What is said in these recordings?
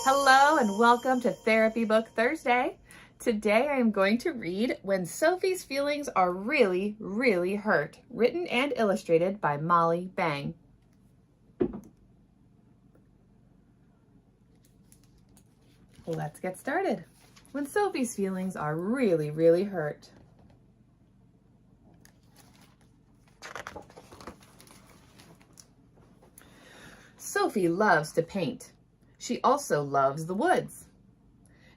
Hello and welcome to Therapy Book Thursday. Today I am going to read When Sophie's Feelings Are Really, Really Hurt, written and illustrated by Molly Bang. Let's get started. When Sophie's feelings are really, really hurt. Sophie loves to paint. She also loves the woods.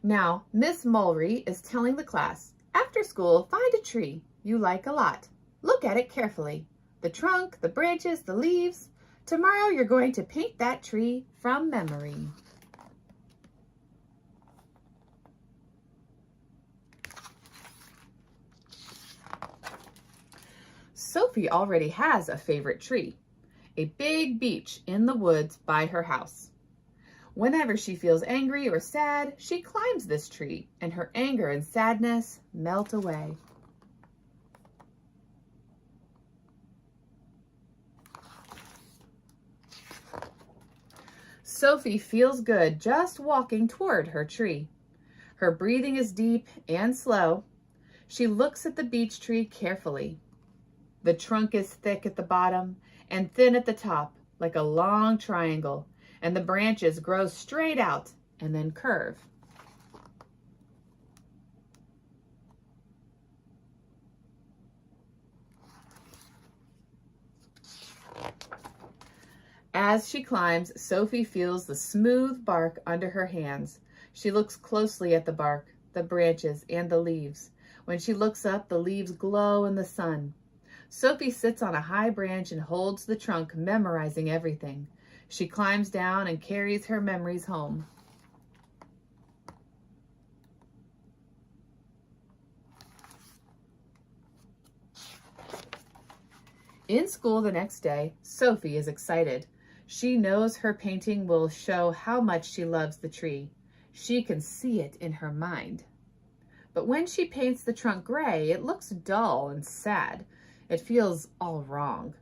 Now, Miss Mulry is telling the class, after school, find a tree you like a lot. Look at it carefully. The trunk, the branches, the leaves. Tomorrow you're going to paint that tree from memory. Sophie already has a favorite tree, a big beech in the woods by her house. Whenever she feels angry or sad, she climbs this tree, and her anger and sadness melt away. Sophie feels good just walking toward her tree. Her breathing is deep and slow. She looks at the beech tree carefully. The trunk is thick at the bottom and thin at the top, like a long triangle, and the branches grow straight out and then curve. As she climbs, Sophie feels the smooth bark under her hands. She looks closely at the bark, the branches, and the leaves. When she looks up, the leaves glow in the sun. Sophie sits on a high branch and holds the trunk, memorizing everything. She climbs down and carries her memories home. In school the next day, Sophie is excited. She knows her painting will show how much she loves the tree. She can see it in her mind. But when she paints the trunk gray, it looks dull and sad. It feels all wrong.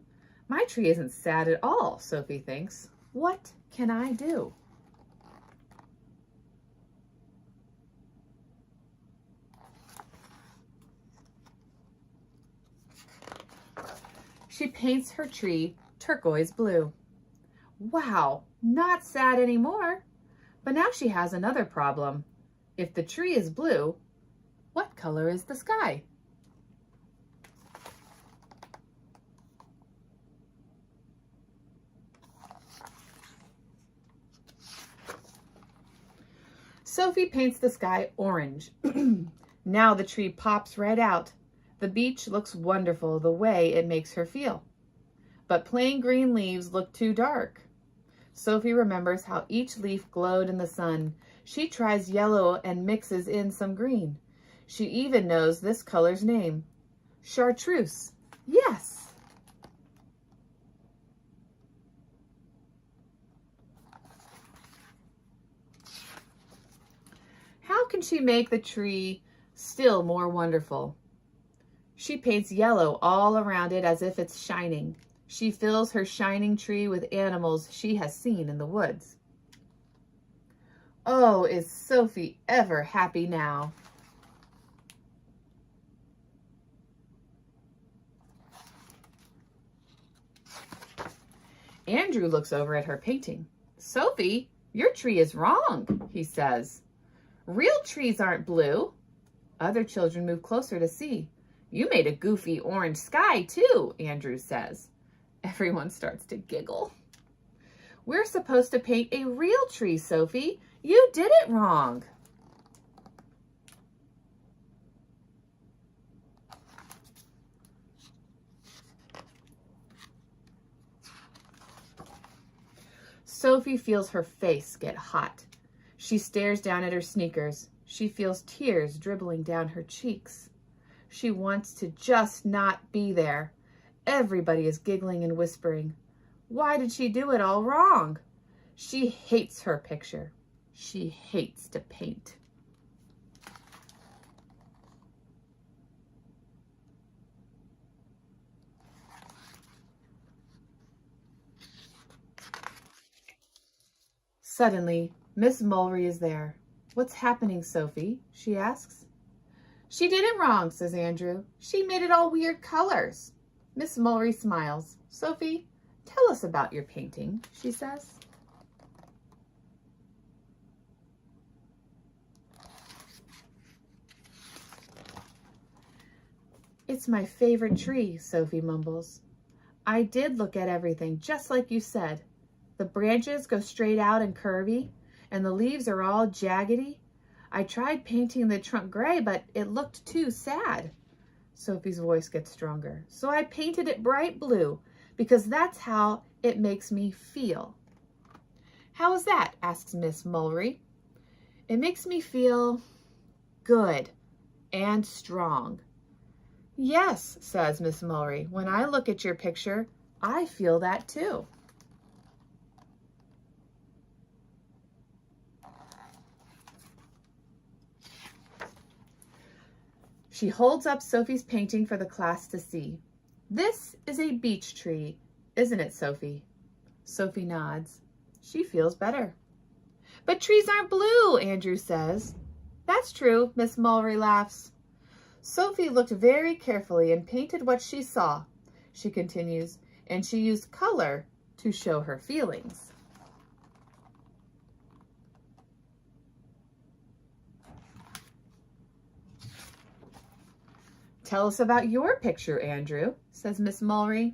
My tree isn't sad at all, Sophie thinks. What can I do? She paints her tree turquoise blue. Wow, not sad anymore. But now she has another problem. If the tree is blue, what color is the sky? Sophie paints the sky orange. Now the tree pops right out. The beech looks wonderful the way it makes her feel. But plain green leaves look too dark. Sophie remembers how each leaf glowed in the sun. She tries yellow and mixes in some green. She even knows this color's name. Chartreuse. Yes! How can she make the tree still more wonderful? She paints yellow all around it as if it's shining. She fills her shining tree with animals she has seen in the woods. Oh, is Sophie ever happy now? Andrew looks over at her painting. Sophie, your tree is wrong, he says. Real trees aren't blue. Other children move closer to see. You made a goofy orange sky too, Andrew says. Everyone starts to giggle. We're supposed to paint a real tree, Sophie. You did it wrong. Sophie feels her face get hot. She stares down at her sneakers. She feels tears dribbling down her cheeks. She wants to just not be there. Everybody is giggling and whispering. Why did she do it all wrong? She hates her picture. She hates to paint. Suddenly, Miss Mulry is there. What's happening, Sophie? She asks. She did it wrong, says Andrew. She made it all weird colors. Miss Mulry smiles. Sophie, tell us about your painting, she says. It's my favorite tree, Sophie mumbles. I did look at everything, just like you said. The branches go straight out and curvy, and the leaves are all jaggedy. I tried painting the trunk gray, but it looked too sad. Sophie's voice gets stronger. So I painted it bright blue, because that's how it makes me feel. How is that? Asks Miss Mulry. It makes me feel good and strong. Yes, says Miss Mulry. When I look at your picture, I feel that too. She holds up Sophie's painting for the class to see. This is a beech tree, isn't it, Sophie? Sophie nods. She feels better. But trees aren't blue, Andrew says. That's true, Miss Mulry laughs. Sophie looked very carefully and painted what she saw, she continues, and she used color to show her feelings. Tell us about your picture, Andrew, says Miss Mulry.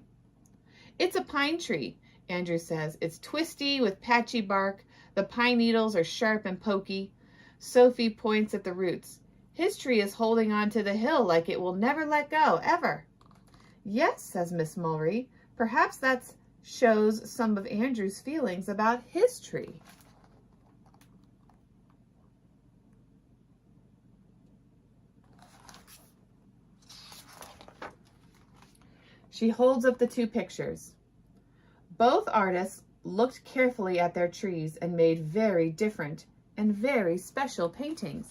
It's a pine tree, Andrew says. It's twisty with patchy bark. The pine needles are sharp and pokey. Sophie points at the roots. His tree is holding on to the hill like it will never let go, ever. Yes, says Miss Mulry. Perhaps that shows some of Andrew's feelings about his tree. She holds up the two pictures. Both artists looked carefully at their trees and made very different and very special paintings.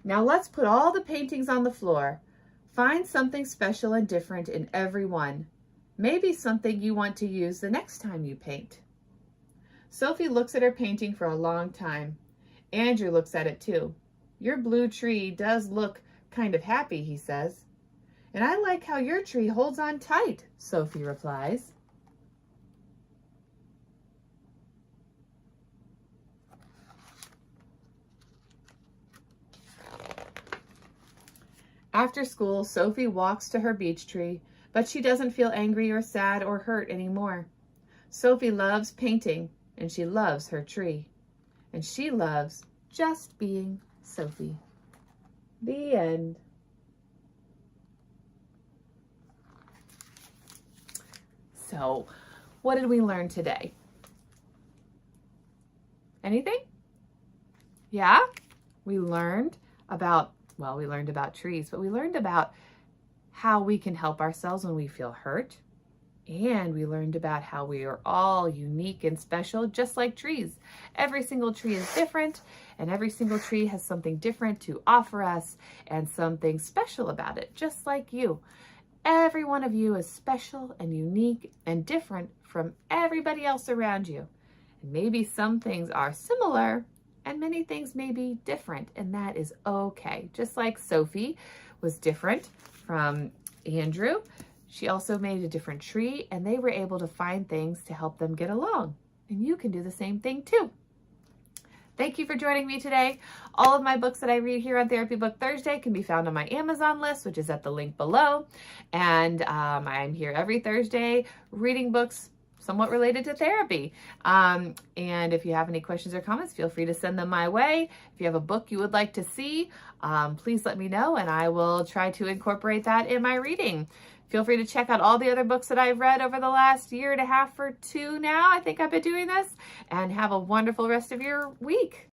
Now let's put all the paintings on the floor. Find something special and different in every one. Maybe something you want to use the next time you paint. Sophie looks at her painting for a long time. Andrew looks at it too. Your blue tree does look kind of happy, he says. And I like how your tree holds on tight, Sophie replies. After school, Sophie walks to her beech tree, but she doesn't feel angry or sad or hurt anymore. Sophie loves painting, and she loves her tree. And she loves just being Sophie. The end. So, what did we learn today? Anything? Yeah? We learned about trees, but we learned about how we can help ourselves when we feel hurt. And we learned about how we are all unique and special, just like trees. Every single tree is different, and every single tree has something different to offer us and something special about it, just like you. Every one of you is special and unique and different from everybody else around you. And maybe some things are similar and many things may be different, and that is okay. Just like Sophie was different from Andrew, she also made a different tree, and they were able to find things to help them get along. And you can do the same thing too. Thank you for joining me today. All of my books that I read here on Therapy Book Thursday can be found on my Amazon list, which is at the link below. And I'm here every Thursday reading books somewhat related to therapy. And if you have any questions or comments, feel free to send them my way. If you have a book you would like to see, please let me know, and I will try to incorporate that in my reading. Feel free to check out all the other books that I've read over the last year and a half or two now. I think I've been doing this. And have a wonderful rest of your week.